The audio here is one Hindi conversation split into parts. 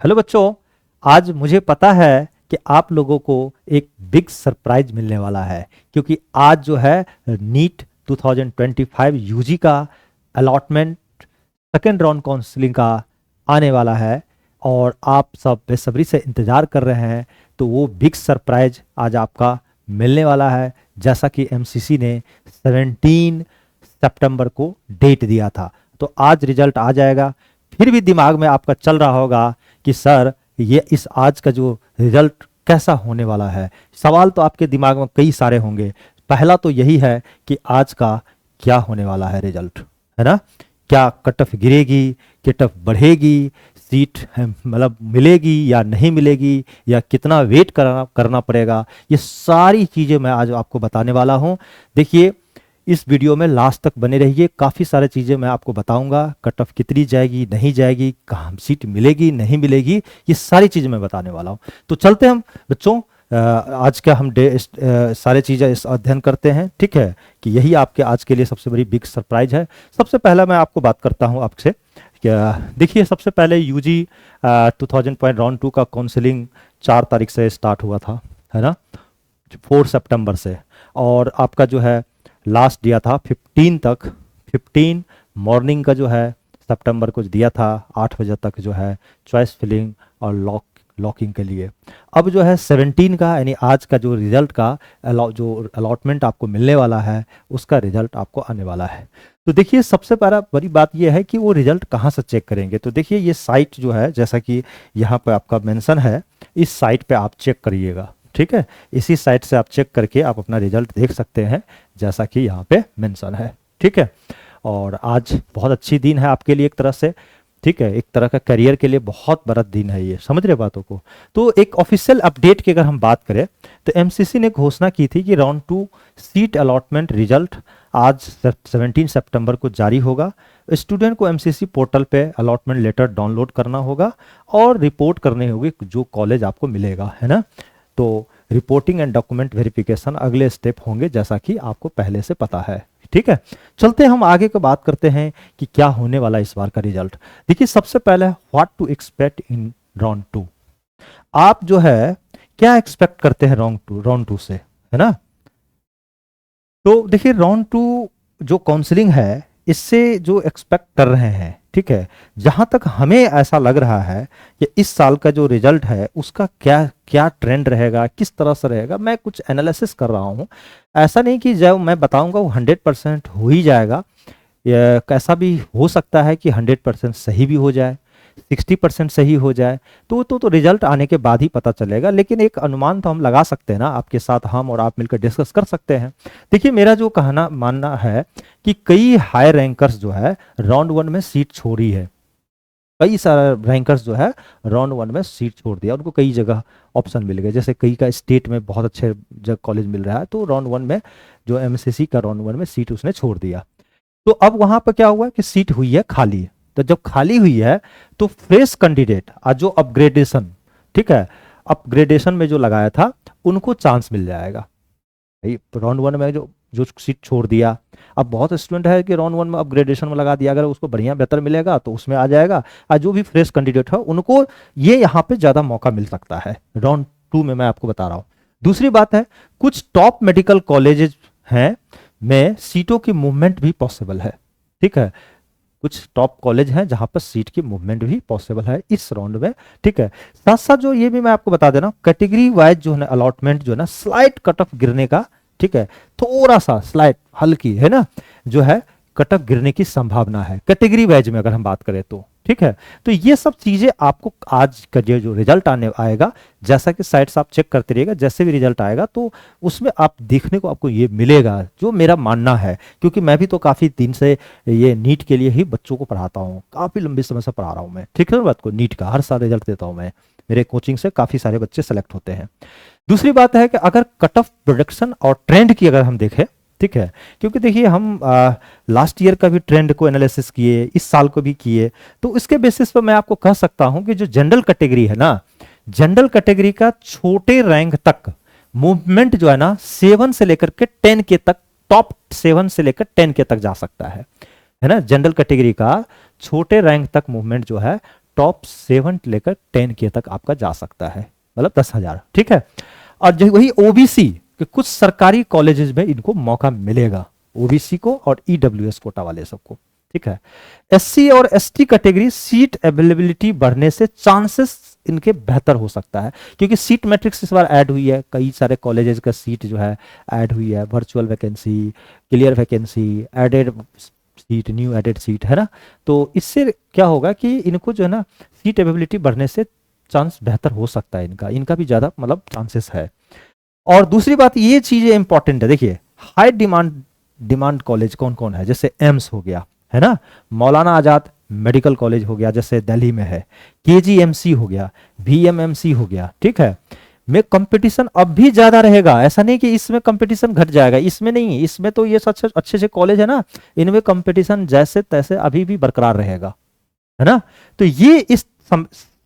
हेलो बच्चों, आज मुझे पता है कि आप लोगों को एक बिग सरप्राइज मिलने वाला है, क्योंकि आज जो है नीट 2025 यूजी का अलॉटमेंट सेकेंड राउंड काउंसलिंग का आने वाला है और आप सब बेसब्री से इंतज़ार कर रहे हैं। तो वो बिग सरप्राइज आज आपका मिलने वाला है, जैसा कि एमसीसी ने 17 सितंबर को डेट दिया था। तो आज रिजल्ट आ जाएगा। फिर भी दिमाग में आपका चल रहा होगा कि सर ये इस आज का जो रिजल्ट कैसा होने वाला है। सवाल तो आपके दिमाग में कई सारे होंगे। पहला तो यही है कि आज का क्या होने वाला है रिजल्ट, है ना। क्या कट ऑफ गिरेगी, कट ऑफ बढ़ेगी, सीट मतलब मिलेगी या नहीं मिलेगी, या कितना वेट करना पड़ेगा, ये सारी चीज़ें मैं आज आपको बताने वाला हूँ। देखिए, इस वीडियो में लास्ट तक बने रहिए। काफ़ी सारी चीज़ें मैं आपको बताऊंगा। कट ऑफ कितनी जाएगी, नहीं जाएगी, कहाँ सीट मिलेगी नहीं मिलेगी, ये सारी चीज़ें मैं बताने वाला हूँ। तो चलते हम बच्चों, आज का हम सारे चीज़ें इस अध्ययन करते हैं। ठीक है, कि यही आपके आज के लिए सबसे बड़ी बिग सरप्राइज है। सबसे पहला मैं आपको बात करता हूँ आपसे। देखिए, सबसे पहले यूजी 2000 राउंड 2 का काउंसलिंग 4 तारीख से स्टार्ट हुआ था, है ना, 4 सितंबर से। और आपका जो है लास्ट दिया था 15 तक, 15 मॉर्निंग का जो है सितंबर को दिया था 8 बजे तक जो है चॉइस फिलिंग और लॉकिंग के लिए। अब जो है 17 का, यानी आज का जो रिजल्ट का जो अलॉटमेंट आपको मिलने वाला है, उसका रिजल्ट आपको आने वाला है। तो देखिए, सबसे पहला बड़ी बात यह है कि वो रिजल्ट कहाँ से चेक करेंगे। तो देखिए, ये साइट जो है, जैसा कि यहाँ पर आपका मेंशन है, इस साइट पे आप चेक करिएगा। ठीक है, इसी साइट से आप चेक करके आप अपना रिजल्ट देख सकते हैं, जैसा कि यहाँ पे मेंशन है। ठीक है, और आज बहुत अच्छी दिन है आपके लिए एक तरह से। ठीक है, एक तरह का करियर के लिए बहुत बड़ा दिन है ये, समझ रहे बातों को। तो एक ऑफिशियल अपडेट की अगर हम बात करें, तो एमसीसी ने घोषणा की थी कि राउंड 2 सीट अलॉटमेंट रिजल्ट आज 17 सितंबर को जारी होगा। स्टूडेंट को एमसीसी पोर्टल पे अलॉटमेंट लेटर डाउनलोड करना होगा और रिपोर्ट करनी होगी जो कॉलेज आपको मिलेगा, है ना। तो रिपोर्टिंग एंड डॉक्यूमेंट वेरिफिकेशन अगले स्टेप होंगे, जैसा कि आपको पहले से पता है। ठीक है, चलते हम आगे की बात करते हैं कि क्या होने वाला इस बार का रिजल्ट। देखिए, सबसे पहले what to expect in round 2। आप जो है क्या एक्सपेक्ट करते हैं राउंड टू से, है ना। तो देखिए, राउंड 2 जो काउंसलिंग है, इससे जो एक्सपेक्ट कर रहे हैं, ठीक है, जहां तक हमें ऐसा लग रहा है कि इस साल का जो रिजल्ट है उसका क्या क्या ट्रेंड रहेगा, किस तरह से रहेगा, मैं कुछ एनालिसिस कर रहा हूं। ऐसा नहीं कि जब मैं बताऊंगा वो 100% हो ही जाएगा। कैसा भी हो सकता है कि 100% सही भी हो जाए, 60% सही हो जाए। तो रिजल्ट आने के बाद ही पता चलेगा, लेकिन एक अनुमान तो हम लगा सकते हैं ना। आपके साथ हम और आप मिलकर डिस्कस कर सकते हैं। देखिए, मेरा जो कहना मानना है कि कई हाई रैंकर्स जो है राउंड 1 में सीट छोड़ी है। कई सारे रैंकर्स जो है राउंड 1 में सीट छोड़ दिया, उनको कई जगह ऑप्शन मिल गए। जैसे कई का स्टेट में बहुत अच्छे जगह कॉलेज मिल रहा है, तो राउंड 1 में जो एमसीसी का राउंड 1 में सीट उसने छोड़ दिया। तो अब वहां पर क्या हुआ कि सीट हुई है खाली। तो जब खाली हुई है तो फ्रेश कैंडिडेट जो अपग्रेडेशन, ठीक है, अपग्रेडेशन में जो लगाया था उनको चांस मिल जाएगा। राउंड 1 में जो जो सीट छोड़ दिया, अब बहुत स्टूडेंट है कि राउंड 1 में अपग्रेडेशन में लगा दिया, अगर उसको बढ़िया बेहतर मिलेगा तो उसमें आ जाएगा। और जो भी फ्रेश कैंडिडेट है उनको ये यहाँ पे ज्यादा मौका मिल सकता है राउंड 2 में, मैं आपको बता रहा हूँ। दूसरी बात है, कुछ टॉप मेडिकल कॉलेजेस हैं में सीटों की मूवमेंट भी पॉसिबल है। ठीक है, कुछ टॉप कॉलेज हैं जहां पर सीट की मूवमेंट भी पॉसिबल है इस राउंड में। ठीक है, साथ साथ जो ये भी मैं आपको बता देना, कैटेगरी वाइज जो है ना अलॉटमेंट जो है ना, स्लाइट कट ऑफ गिरने का, ठीक है, थोड़ा सा स्लाइट हल्की है ना, जो है कट ऑफ गिरने की संभावना है कैटेगरी वाइज में अगर हम बात करें तो। ठीक है, तो ये सब चीजें आपको आज का जो रिजल्ट आने आएगा, जैसा कि साइट्स आप चेक करते रहिएगा, जैसे भी रिजल्ट आएगा तो उसमें आप देखने को आपको ये मिलेगा, जो मेरा मानना है। क्योंकि मैं भी तो काफी दिन से ये नीट के लिए ही बच्चों को पढ़ाता हूँ, काफी लंबी समय से पढ़ा रहा हूँ मैं। ठीक है, बात को नीट का हर साल रिजल्ट देता हूँ मैं, मेरे कोचिंग से काफी सारे बच्चे सेलेक्ट होते हैं। दूसरी बात है कि अगर कट ऑफ प्रोडक्शन और ट्रेंड की अगर हम देखें, ठीक है, क्योंकि देखिए हम लास्ट ईयर का भी ट्रेंड को एनालिसिस किए, इस साल को भी किए, तो इसके बेसिस पर मैं आपको कह सकता हूं कि जो जनरल कैटेगरी है ना, जनरल कैटेगरी का छोटे रैंक तक मूवमेंट जो है ना 7 से लेकर के 10 के तक, टॉप 7 से लेकर 10 के तक जा सकता है ना। जनरल कैटेगरी का छोटे रैंक तक मूवमेंट जो है टॉप 7 लेकर 10K तक आपका जा सकता है, मतलब 10,000, ठीक है। और जो वही ओबीसी कि कुछ सरकारी कॉलेजेस में इनको मौका मिलेगा, ओबीसी को और ईडब्ल्यूएस कोटा वाले सबको, ठीक है। एससी और एसटी कैटेगरी सीट अवेलेबिलिटी बढ़ने से चांसेस इनके बेहतर हो सकता है, क्योंकि सीट मैट्रिक्स इस बार ऐड हुई है, कई सारे कॉलेजेस का सीट जो है ऐड हुई है, virtual vacancy, clear vacancy, added seat, new added seat, है ना। तो इससे क्या होगा कि इनको जो है ना सीट अवेलेबिलिटी बढ़ने से चांस बेहतर हो सकता है, इनका भी ज्यादा मतलब चांसेस है। और दूसरी बात ये चीजें इंपॉर्टेंट है, देखिए हाई डिमांड कॉलेज कौन कौन है, जैसे एम्स हो गया, है ना, मौलाना आजाद मेडिकल कॉलेज हो गया जैसे दिल्ली में है, केजीएमसी हो गया, वीएमएमसी हो गया, ठीक है। में कंपटीशन अब भी ज्यादा रहेगा, ऐसा नहीं कि इसमें कंपटीशन घट जाएगा, इसमें नहीं, इसमें तो ये अच्छे अच्छे कॉलेज है ना, इनमें कंपटीशन जैसे तैसे अभी भी बरकरार रहेगा, है ना। तो ये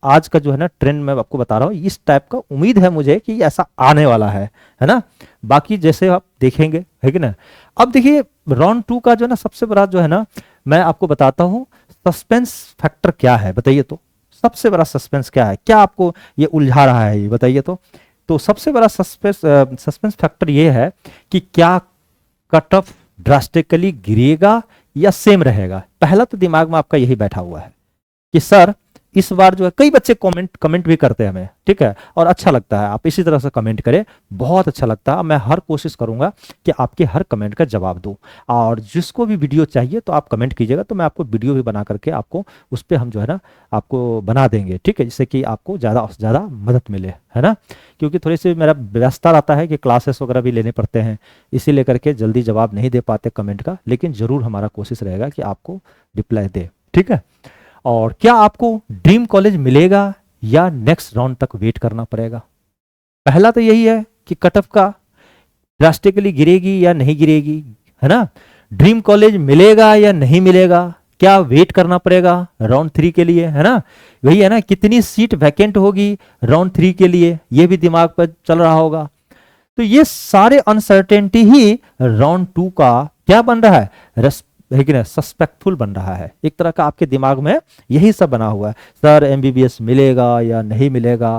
आज का जो है ना ट्रेंड मैं आपको बता रहा हूं, इस टाइप का उम्मीद है मुझे कि ऐसा आने वाला है ना। बाकी जैसे आप देखेंगे, है कि ना। अब देखिए राउंड 2 का जो है ना सबसे बड़ा जो है ना, मैं आपको बताता हूं सस्पेंस फैक्टर क्या है, बताइए तो सबसे बड़ा सस्पेंस क्या है, क्या आपको ये उलझा रहा है, ये बताइए तो सबसे बड़ा सस्पेंस फैक्टर ये है कि क्या कट ऑफ ड्रास्टिकली गिरेगा या सेम रहेगा। पहला तो दिमाग में आपका यही बैठा हुआ है कि सर इस बार जो है, कई बच्चे कमेंट भी करते हैं हमें, ठीक है, और अच्छा लगता है, आप इसी तरह से कमेंट करें, बहुत अच्छा लगता है। मैं हर कोशिश करूंगा कि आपके हर कमेंट का जवाब दूं, और जिसको भी वीडियो चाहिए तो आप कमेंट कीजिएगा, तो मैं आपको वीडियो भी बना करके आपको उस पर हम जो है ना आपको बना देंगे, ठीक है, जिससे कि आपको ज़्यादा से ज़्यादा मदद मिले, है ना। क्योंकि थोड़ी सी मेरा व्यस्तता रहता है कि क्लासेस वगैरह भी लेने पड़ते हैं, इसी लेकर के जल्दी जवाब नहीं दे पाते कमेंट का, लेकिन ज़रूर हमारा कोशिश रहेगा कि आपको रिप्लाई दे, ठीक है। और क्या आपको ड्रीम कॉलेज मिलेगा या नेक्स्ट राउंड तक वेट करना पड़ेगा। पहला तो यही है कि कट ऑफ का ड्रास्टिकली गिरेगी या नहीं गिरेगी, है ना। ड्रीम कॉलेज मिलेगा या नहीं मिलेगा, क्या वेट करना पड़ेगा राउंड 3 के लिए, है ना। वही है ना, कितनी सीट वैकेंट होगी राउंड 3 के लिए, ये भी दिमाग पर चल रहा होगा। तो ये सारे अनसर्टेनिटी ही राउंड 2 का क्या बन रहा है कि ना, सस्पेक्टफुल बन रहा है, एक तरह का आपके दिमाग में यही सब बना हुआ है। सर एमबीबीएस मिलेगा या नहीं मिलेगा,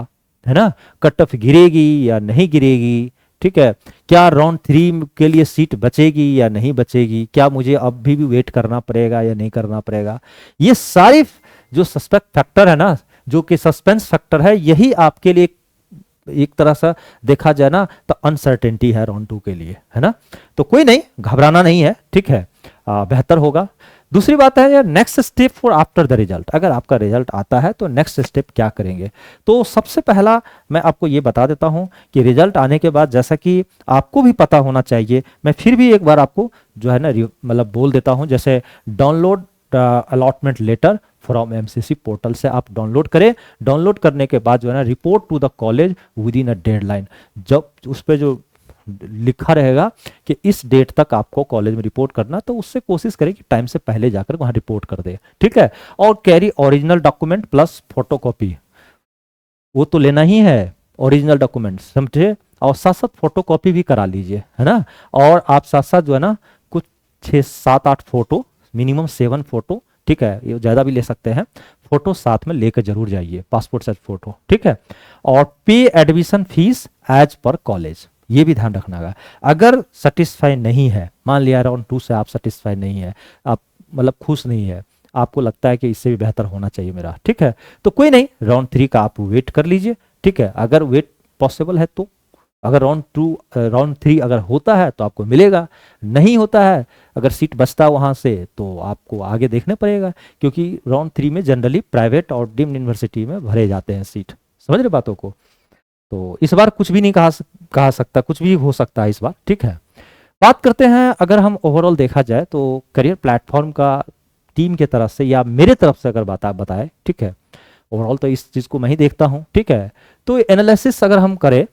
है ना, कट ऑफ गिरेगी या नहीं गिरेगी, ठीक है, क्या राउंड 3 के लिए सीट बचेगी या नहीं बचेगी, क्या मुझे अब भी वेट करना पड़ेगा या नहीं करना पड़ेगा। ये सारे जो सस्पेक्ट फैक्टर है ना, जो कि सस्पेंस फैक्टर है, यही आपके लिए एक तरह से देखा जाए ना तो अनसर्टेनिटी है राउंड 2 के लिए, है ना। तो कोई नहीं, घबराना नहीं है, ठीक है, बेहतर होगा। दूसरी बात है यार, next step for after the result, अगर आपका रिजल्ट आता है तो नेक्स्ट स्टेप क्या करेंगे। तो सबसे पहला मैं आपको ये बता देता हूं कि रिजल्ट आने के बाद, जैसा कि आपको भी पता होना चाहिए, मैं फिर भी एक बार आपको जो है ना मतलब बोल देता हूं, जैसे download allotment letter from MCC portal से आप डाउनलोड करें। डाउनलोड करने के बाद जो है ना report to the college within a deadline, जब उस पर जो लिखा रहेगा कि इस डेट तक आपको कॉलेज में रिपोर्ट करना, तो उससे कोशिश करें कि टाइम से पहले जाकर वहां रिपोर्ट कर दे, ठीक है। और carry original document plus photocopy, वो तो लेना ही है, ओरिजिनल डॉक्यूमेंट समझे, और साथ साथ फोटोकॉपी भी करा लीजिए, है ना। और आप साथ साथ जो है ना कुछ 6-7-8 फोटो, मिनिमम 7 फोटो, ठीक है, ये ज्यादा भी ले सकते हैं, फोटो साथ में लेकर जरूर जाइए, पासपोर्ट साइज फोटो, ठीक है। और pay admission fee as per college, ये भी ध्यान रखना है। अगर सेटिस्फाई नहीं है, मान लिया राउंड 2 से आप सेटिस्फाई नहीं है, आप मतलब खुश नहीं है, आपको लगता है कि इससे भी बेहतर होना चाहिए मेरा, ठीक है, तो कोई नहीं, राउंड 3 का आप वेट कर लीजिए, ठीक है। अगर वेट पॉसिबल है तो, अगर राउंड 3 अगर होता है तो आपको मिलेगा, नहीं होता है, अगर सीट बचता है वहां से, तो आपको आगे देखने पड़ेगा, क्योंकि राउंड 3 में जनरली प्राइवेट और डीम्ड यूनिवर्सिटी में भरे जाते हैं सीट, समझ रहे बातों को। तो इस बार कुछ भी नहीं कहा सकता, कुछ भी हो सकता है इस बार, ठीक है। बात करते हैं, अगर हम ओवरऑल देखा जाए तो करियर प्लेटफॉर्म का टीम के तरफ से या मेरे तरफ से अगर बताए, ठीक है, ओवरऑल तो इस चीज को मैं ही देखता हूं, ठीक है। तो एनालिसिस अगर हम करें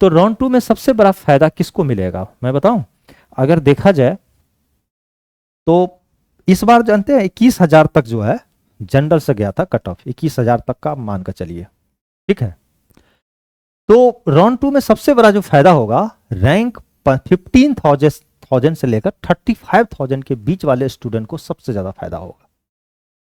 तो राउंड 2 में सबसे बड़ा फायदा किसको मिलेगा मैं बताऊं, अगर देखा जाए तो इस बार जानते हैं 21,000 तक जो है जनरल से गया था कट ऑफ, 21,000 तक का मान कर चलिए, ठीक है। तो राउंड 2 में सबसे बड़ा जो फायदा होगा, रैंक 15,000 से लेकर 35,000 के बीच वाले स्टूडेंट को सबसे ज्यादा फायदा होगा,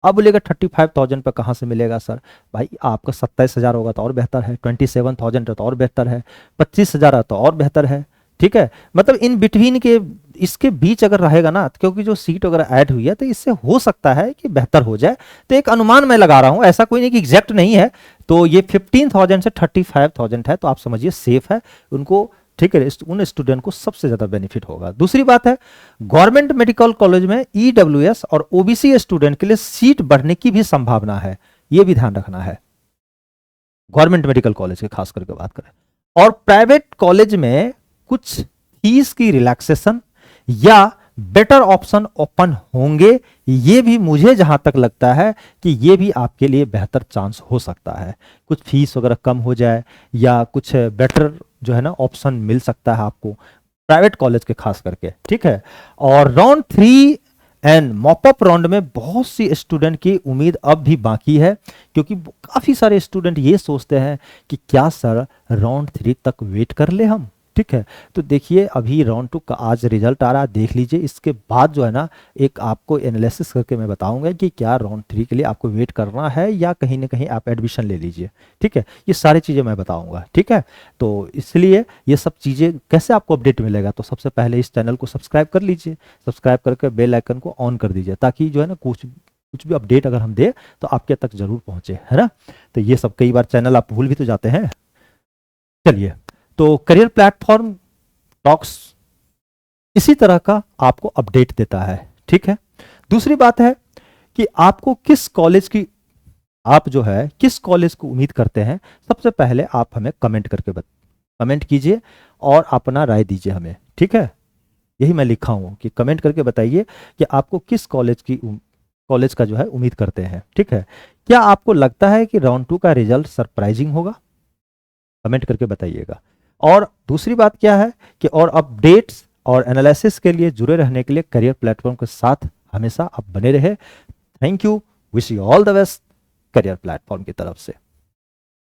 अब बोलेगा 35,000 पे कहाँ से मिलेगा सर? भाई आपका 27,000 होगा तो और बेहतर है, 27,000 है तो और बेहतर है, 25,000 है तो और बेहतर है। ठीक है, मतलब इन बिटवीन के इसके बीच अगर रहेगा ना, क्योंकि जो सीट वगैरह ऐड हुई है तो इससे हो सकता है कि बेहतर हो जाए। तो एक अनुमान मैं लगा रहा हूं, ऐसा कोई नहीं कि एग्जैक्ट नहीं है। तो ये 15,000 से 35,000 है, तो आप समझिए सेफ है उनको। ठीक है, उन स्टूडेंट को सबसे ज्यादा बेनिफिट होगा। दूसरी बात है, गवर्नमेंट मेडिकल कॉलेज में ईडब्ल्यूएस और ओबीसी स्टूडेंट के लिए सीट बढ़ने की भी संभावना है, ये भी ध्यान रखना है गवर्नमेंट मेडिकल कॉलेज की खास करके बात करें। और प्राइवेट कॉलेज में कुछ फीस की रिलैक्सेशन या बेटर ऑप्शन ओपन होंगे, ये भी मुझे जहां तक लगता है कि ये भी आपके लिए बेहतर चांस हो सकता है। कुछ फीस वगैरह कम हो जाए या कुछ बेटर जो है ना ऑप्शन मिल सकता है आपको प्राइवेट कॉलेज के खास करके। ठीक है, और राउंड 3 एंड मॉपअप राउंड में बहुत सी स्टूडेंट की उम्मीद अब भी बाकी है, क्योंकि काफी सारे स्टूडेंट ये सोचते हैं कि क्या सर राउंड 3 तक वेट कर ले हम। ठीक है, तो देखिए अभी राउंड 2 का आज रिजल्ट आ रहा है, देख लीजिए। इसके बाद जो है ना एक आपको एनालिसिस करके मैं बताऊंगा कि क्या राउंड 3 के लिए आपको वेट करना है या कहीं ना कहीं आप एडमिशन ले लीजिए। ठीक है, ये सारी चीज़ें मैं बताऊंगा। ठीक है, तो इसलिए ये सब चीज़ें कैसे आपको अपडेट मिलेगा, तो सबसे पहले इस चैनल को सब्सक्राइब कर लीजिए, सब्सक्राइब करके बेल आइकन को ऑन कर दीजिए, ताकि जो है ना कुछ भी अपडेट अगर हम दे तो आपके तक जरूर पहुंचे, है ना। तो ये सब कई बार चैनल आप भूल भी तो जाते हैं। चलिए, तो करियर प्लेटफॉर्म टॉक्स इसी तरह का आपको अपडेट देता है। ठीक है, दूसरी बात है कि आपको किस कॉलेज की, आप जो है किस कॉलेज को उम्मीद करते हैं, सबसे पहले आप हमें कमेंट करके कमेंट कीजिए और अपना राय दीजिए हमें। ठीक है, यही मैं लिखा हूं कि कमेंट करके बताइए कि आपको किस कॉलेज का जो है उम्मीद करते हैं। ठीक है, क्या आपको लगता है कि राउंड 2 का रिजल्ट सरप्राइजिंग होगा? कमेंट करके बताइएगा। और दूसरी बात क्या है कि और अपडेट्स और एनालिसिस के लिए जुड़े रहने के लिए करियर प्लेटफॉर्म के साथ हमेशा आप बने रहे। Thank you, wish you all the best career platform की तरफ से।